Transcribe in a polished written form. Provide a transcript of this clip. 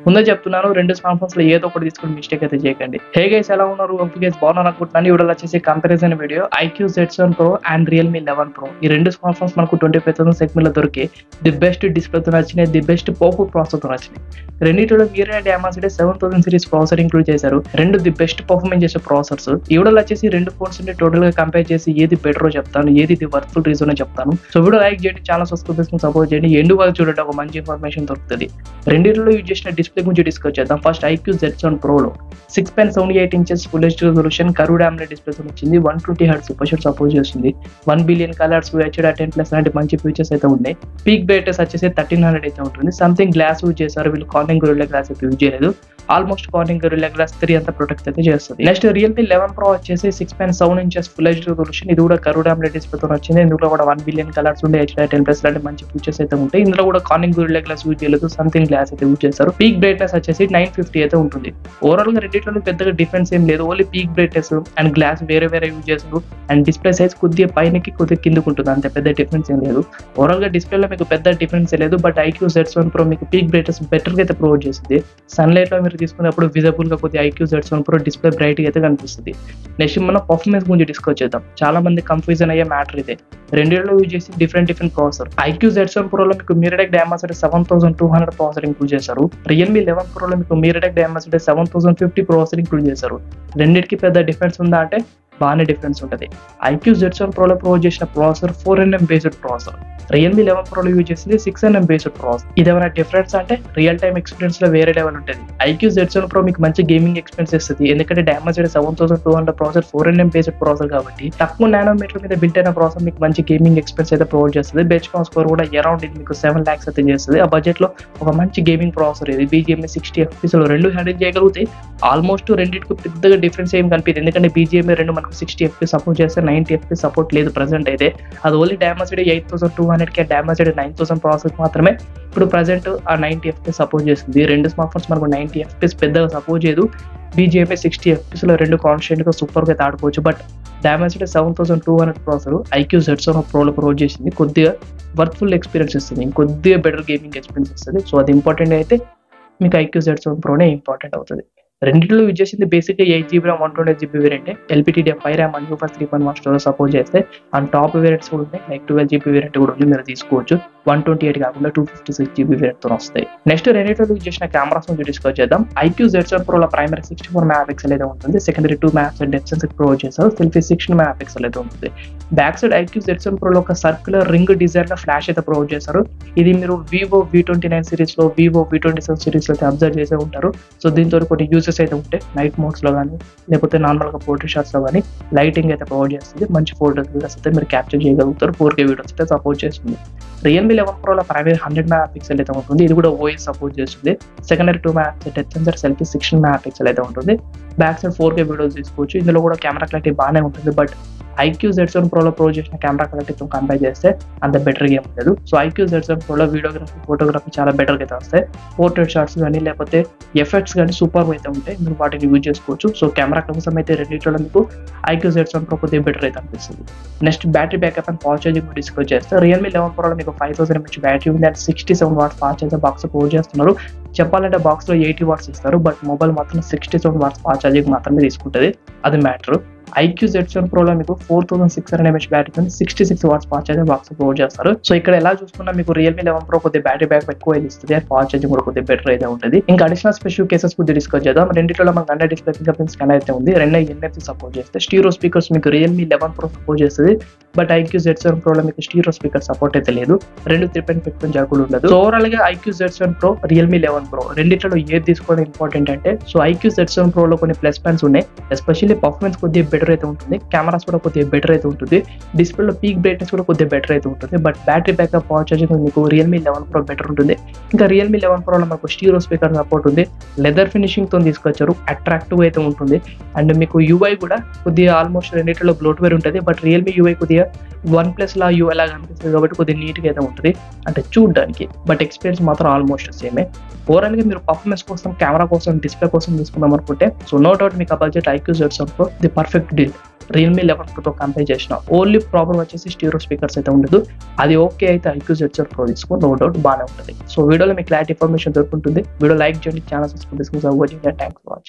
ముందే చెప్తున్నాను, రెండు స్మార్ట్ ఫోన్స్ లో ఏదో ఒకటి తీసుకుని మిస్టేక్ అయితే చేయకండి. హే గైస్, ఎలా ఉన్నారు? గైస్ బాగున్నారు అనుకుంటున్నాను. ఇప్పుడు వచ్చేసి comparison video iQOO Z7 Pro and Realme 11 Pro. ఈ రెండు స్మార్ట్ ఫోన్స్ మనకు 25,000 సెగ్మెంట్ లో దొరికి ది బెస్ట్ డిస్ప్లేతో నచ్చినాయి, ది బెస్ట్ పోకో ప్రాసెసర్తో నచ్చినాయి. రెండింటిలో మీరే డయామాసిటీ 7000 సిరీస్ ప్రాసెసర్ ఇంక్లూడ్ చేశారు. రెండు ది బెస్ట్ పర్ఫార్మెన్స్ చేసే ప్రాసెసర్స్. ఈ వీడియోలో వచ్చేసి రెండు ఫోన్స్ టోటల్ గా కంపేర్ చేసి ఏది బెటరో చెప్తాను, ఏది ది వర్త్ఫుల్ రీజన్ చెప్తాను. సో వీడియో లైక్ చేయండి, ఛానల్ సబ్స్క్రైబ్ సపోర్ట్ చేయండి. ఎండు వరకు చూడండి, ఒక మంచి ఇన్ఫర్మేషన్ దొరుకుతుంది. రెండింటిలో యూజ్ చేసిన డిస్ప్లే గురించి డిస్కస్ చేద్దాం. ఫస్ట్ iQOO Z7 Pro లో 6.78 inches full HD resolution curved AMOLED డిస్ప్లేతో వచ్చింది. 120 Hz సూపర్ షాట్ సపోర్ట్ చేస్తుంది. 1 బిలియన్ కలర్స్, HDR10+ లాంటి మంచి ఫీచర్స్ అయితే ఉన్నాయి. పీక్ బ్రైట్నెస్ వచ్చేసి 1300 అయితే ఉంటుంది. సంథింగ్ గ్లాస్ యూజ్ చేశారు వీళ్ళు, కార్నింగ్ గొరిల్లా గ్లాస్ అయితే యూజ్ చేయలేదు. ఆల్మోస్ట్ కార్నింగ్ గొరిల్లా గ్లాస్ 3 అంతా ప్రొటెక్ట్ అయితే చేస్తుంది. నెక్స్ట్ Realme 11 Pro వచ్చేసి 6.7 ఇంచెస్ ఫుల్ హెచ్డీ రెజల్యూషన్. ఇది కూడా కర్వ్డ్ AMOLED డిస్ప్లేతో వచ్చింది. ఇందులో కూడా 1 బిలియన్ కలర్స్ ఉండే, HDR10+ లాంటి మంచి ఫీచర్స్ అయితే ఉంటాయి. ఇందులో కూడా కార్నింగ్ గొరిల్లా గ్లాస్ యూజ్ చేయలేదు, సంథింగ్ గ్లాస్ అయితే యూజ్ చేశారు. పీక్ బ్రైట్నెస్ వచ్చేసి 950 అయితే ఉంటుంది. ఓవరాల్ గా రెండింటిలో పెద్దగా డిఫరెన్స్ ఏం లేదు. Only peak brightness and glass వేరే యూజ్ చేస్తారు. అండ్ డిస్ప్లే సైజ్ కొద్దిగా పైనకి కొద్దిగా కిందకు ఉంటుంది, అంతే పెద్ద డిఫరెన్స్ ఏం లేదు. ఓవరాల్ గా డిస్ప్లేలో మీకు పెద్ద డిఫరెన్స్ లేదు. బట్ iQOO Z7 Pro మీకు పీక్ బ్రైట్నెస్ బెటర్ గా అయితే ప్రొవైడ్ చేస్తుంది. సన్లైట్ లో మీరు తీసుకున్నప్పుడు విజిబుల్ గా కొద్దిగా iQOO Z7 Pro display bright గా అయితే కనిపిస్తుంది. నెక్స్ట్ మనం పర్ఫార్మెన్స్ గురించి డిస్కస్ చేద్దాం. చాలా మంది కన్ఫ్యూజన్ అయ్యే మ్యాటర్ ఇదే. రెండింటిలో యూజ్ చేసి different processor. iQOO Z7 Pro లో మీకు MediaTek Dimensity 7200 ప్రాసెసర్ ఇంక్లూడ్ చేశారు. Realme 11 Pro లో మీకు MediaTek Dimensity 7050 ప్రాసెసర్ ఇంక్లూడ్ చేశారు. రెండింటికి పెద్ద డిఫరెన్స్ ఉందా అంటే బాగానే డిఫరెన్స్ ఉంటుంది. iQOO Z7 Pro లో ప్రొవైడ్ చేసిన processor 4nm based processor. Realme 11 Pro లో యూజ్ చేసింది 6nm బేస్డ్ ప్రాసెసర్. ఇదేమైనా డిఫరెన్స్ అంటే రియల్ టైమ్ ఎక్స్పీరియన్స్ లో వేరే లెవెల్ ఉంటుంది. iQOO Z7 Pro మీకు మంచి గేమింగ్ ఎక్స్పీరియన్స్ ఇస్తుంది. ఎందుకంటే Dimensity 7200 processor 4nm based processor కాబట్టి తక్కువ నానోమీటర్ మీద బిల్ట్ అయిన ప్రాసెసర్ మీకు మంచి గేమింగ్ ఎక్స్పీరియన్స్ అయితే ప్రొవైడ్ చేస్తుంది. బెంచ్ మార్క్ స్కోర్ కూడా అరౌండ్ ఇది మీకు 7 lakhs అయితే చేస్తుంది. ఆ బడ్జెట్ లో ఒక మంచి గేమింగ్ ప్రాసెసర్ ఇది. BGMA 60 FPS లో రెండు హ్యాండిల్ చేయగలుగుతాయి. ఆల్మోస్ట్ రెండింటికి పెద్దగా డిఫరెన్స్ ఏం కనిపించింది. ఎందుకంటే BGMA 2 మనకు 60 FPS సపోర్ట్ చేస్తే 90 FPS సపోర్ట్ లేదు ప్రెసెంట్ అయితే. అది ఓన్లీ Dimensity 8200కి Dimensity 9000 ప్రాసెసర్ మాత్రమే ఇప్పుడు ప్రెసెంట్ ఆ 90 FPS సపోర్ట్ చేస్తుంది. రెండు స్మార్ట్ ఫోన్స్ మనకు 90 FPS పెద్దగా సపోర్ట్ చేయదు. BGMA 60 FPS లో రెండు కాన్స్టెంట్ గా సూపర్ గా ఆడుకోవచ్చు. But Dimensity 7200 processor iQOO Z7 Pro లో ప్రొవైడ్ చేసింది. కొద్దిగా వర్త్ఫుల్ ఎక్స్పీరియన్స్ ఇస్తుంది, కొద్దిగా బెటర్ గేమింగ్ ఎక్స్పీరియన్స్ ఇస్తుంది. సో అది ఇంపార్టెంట్ అయితే మీకు iQOO Z7 Proనే ఇంపార్టెంట్ అవుతుంది. రెండింటిలో యూజ్ చేసింది బేసిక్ గా 8GB RAM 128GB variant, LPDDR5 RAM 1 3.1 storage support చేస్తే అండ్ టాప్ వేరియంట్స్ కూడా ఉన్నాయి. లైక్ 12GB వేరియంట్ కూడా ఉంది, మీరు తీసుకోవచ్చు. 128 కాకుండా 256GB వేరియంట్ తో వస్తాయి. నెక్స్ట్ రెండింటిలో యూజ్ చేసిన కెమెరాస్ గురించి డిస్కస్ చేద్దాం. iQOO Z7 Pro లో ప్రైమరీ 64 MP అయితే ఉంటుంది. Secondary 2 MP depth censor provide చేస్తారు. సెల్ఫీ 16 MP అయితే ఉంటుంది. Back side iQOO Z7 Pro లో ఒక సర్క్యులర్ రింగ్ డిజైన్ లో ఫ్లాష్ అయితే ప్రొవైడ్ చేస్తారు. ఇది మీరు Vivo V29 సిరీస్ లో, Vivo V27 సిరీస్ లో అబ్జర్వ్ చేసే ఉంటారు. సో దీంతో కొన్ని యూజెస్ అయితే ఉంటాయి. నైట్ మోడ్స్ లో కానీ లేకపోతే నార్మల్ గా పోర్ట్రేట్ షాట్స్ లో కానీ లైటింగ్ అయితే ప్రొవైడ్ చేస్తుంది. మంచి ఫోటోస్ అయితే మీరు క్యాప్చర్ చేయగలుగుతారు. 4K వీడియోస్ అయితే సపోర్ట్ చేస్తుంది. Realme 11 Pro లో ప్రైమరీ 100 MP అయితే ఉంటుంది. ఇది కూడా OS సపోర్ట్ చేస్తుంది. Secondary 2 MP depth censor, selfie 16 MP అయితే ఉంటుంది. బ్యాక్ సైడ్ 4K వీడియోస్ తీసుకోవచ్చు. ఇందులో కూడా కెమెరా క్లారిటీ బాగానే ఉంటుంది. బట్ iQOO Z7 Pro లో ప్రొవైడ్ చేసిన కెమెరా క్వాలిటీతో కంపేర్ చేస్తే అంత బెటర్ గేమ్ లేదు. సో iQOO Z7 Pro లో వీడియోగ్రఫీ, ఫోటోగ్రఫీ చాలా బెటర్ అయితే వస్తాయి. పోర్ట్రేట్ షాట్స్ కానీ లేకపోతే ఎఫెక్ట్స్ కానీ సూపర్ అయితే ఉంటాయి. మీరు వాటిని యూజ్ చేసుకోవచ్చు. సో కెమెరా కోసం అయితే రెండింటిలో మీకు iQOO Z7 Pro కొద్దిగా బెటర్ అయితే అనిపిస్తుంది. Next battery backup and fast charging discuss చేస్తే Realme 11 Pro లో మీకు 5000 mAh బ్యాటరీ ఉంది and 67 watts fast charger box provide చేస్తున్నారు. చెప్పాలంటే బాక్స్ లో 80 watts ఇస్తారు. బట్ మొబైల్ మాత్రం 67 watts ఫాస్ట్ ఛార్జింగ్ మాత్రమే తీసుకుంటుంది. అది మ్యాటర్. iQOO Z7 Pro లో మీకు 4600 mAh బ్యాటరీ ఉంది, 66 watts fast charging box provide చేస్తారు. సో ఇక్కడ ఎలా చూసుకున్నా మీకు Realme 11 Pro కొద్దిగా బ్యాటరీ బ్యాకప్ ఎక్కువ ఇస్తుంది. ఫాస్ట్ ఛార్జింగ్ కూడా కొద్దిగా బెటర్ అయితే ఉంటుంది. ఇంకా అడిషనల్ స్పెషల్ కేసెస్ గురించి డిస్కస్ చేద్దాం. రెండింటిలో మనకు under display finger print scanner అయితే ఉంది. రెండు NFC సపోర్ట్ చేస్తే స్టీరియో స్పీకర్స్ మీకు Realme 11 Pro సపోర్ట్ చేస్తుంది. బట్ iQOO Z7 Pro లో మీకు స్టీరియో స్పీకర్ సపోర్ట్ అయితే లేదు. రెండు 3.5 జాక్ కూడా ఉండదు. సో ఓవరాల్ గా iQOO Z7 Pro, Realme 11 Pro రెండింటిలో ఏది తీసుకోవడం ఇంపార్టెంట్ అంటే, సో iQOO Z7 Pro లో కొన్ని ప్లస్ పాయింట్స్ ఉన్నాయి. ఎస్పెషల్లీ పర్ఫార్మెన్స్ కొద్దిగా బెటర్ అయితే ఉంటుంది. కెమెరాస్ కూడా కొద్దిగా బెటర్ అయితే ఉంటుంది. డిస్ప్లేలో పీక్ బ్రైట్నెస్ కూడా కొద్దిగా బెటర్ అయితే ఉంటుంది. But battery backup, fast charging మీకు Realme 11 Pro బెటర్ ఉంటుంది. ఇంకా Realme 11 Pro లో మనకు స్టీరియో స్పీకర్ సపోర్ట్ ఉంది. లెదర్ ఫినిషింగ్ తో తీసుకొచ్చారు, అట్రాక్టివ్ అయితే ఉంటుంది. అండ్ మీకు UI కూడా కొద్దిగా ఆల్మోస్ట్ రెండింటిలో బ్లోట్వేర్ ఉంటుంది. బట్ Realme UI కొద్దిగా OnePlus లా UI లాగా అనిపిస్తుంది కాబట్టి కొద్దిగా నీట్ గా అయితే ఉంటుంది అంటే చూడడానికి. బట్ ఎక్స్పీరియన్స్ మాత్రం ఆల్మోస్ట్ సేమే. ఓవరాల్ గా మీరు పర్ఫార్మెన్స్ కోసం, కెమెరా కోసం, డిస్ప్లే కోసం తీసుకుందాం అనుకుంటే సో నో డౌట్ మీకు ఆ budget iQOO Z7 Pro the perfect deal. Realme 11 Pro తో కంపేర్ చేసిన ఓన్లీ ప్రాబ్లం వచ్చేసి స్టీరియో స్పీకర్స్ అయితే ఉండదు. అది ఓకే అయితే iQOO Z7 Pro తీసుకో, నో డౌట్ బాగానే ఉంటుంది. సో వీడియోలో మీకు క్లారిటీ ఇన్ఫర్మేషన్ దొరుకుతుంది. వీడియో లైక్ చేయండి, ఛానల్ సబ్స్క్రైబ్ చేసుకోండి. Thanks for watching.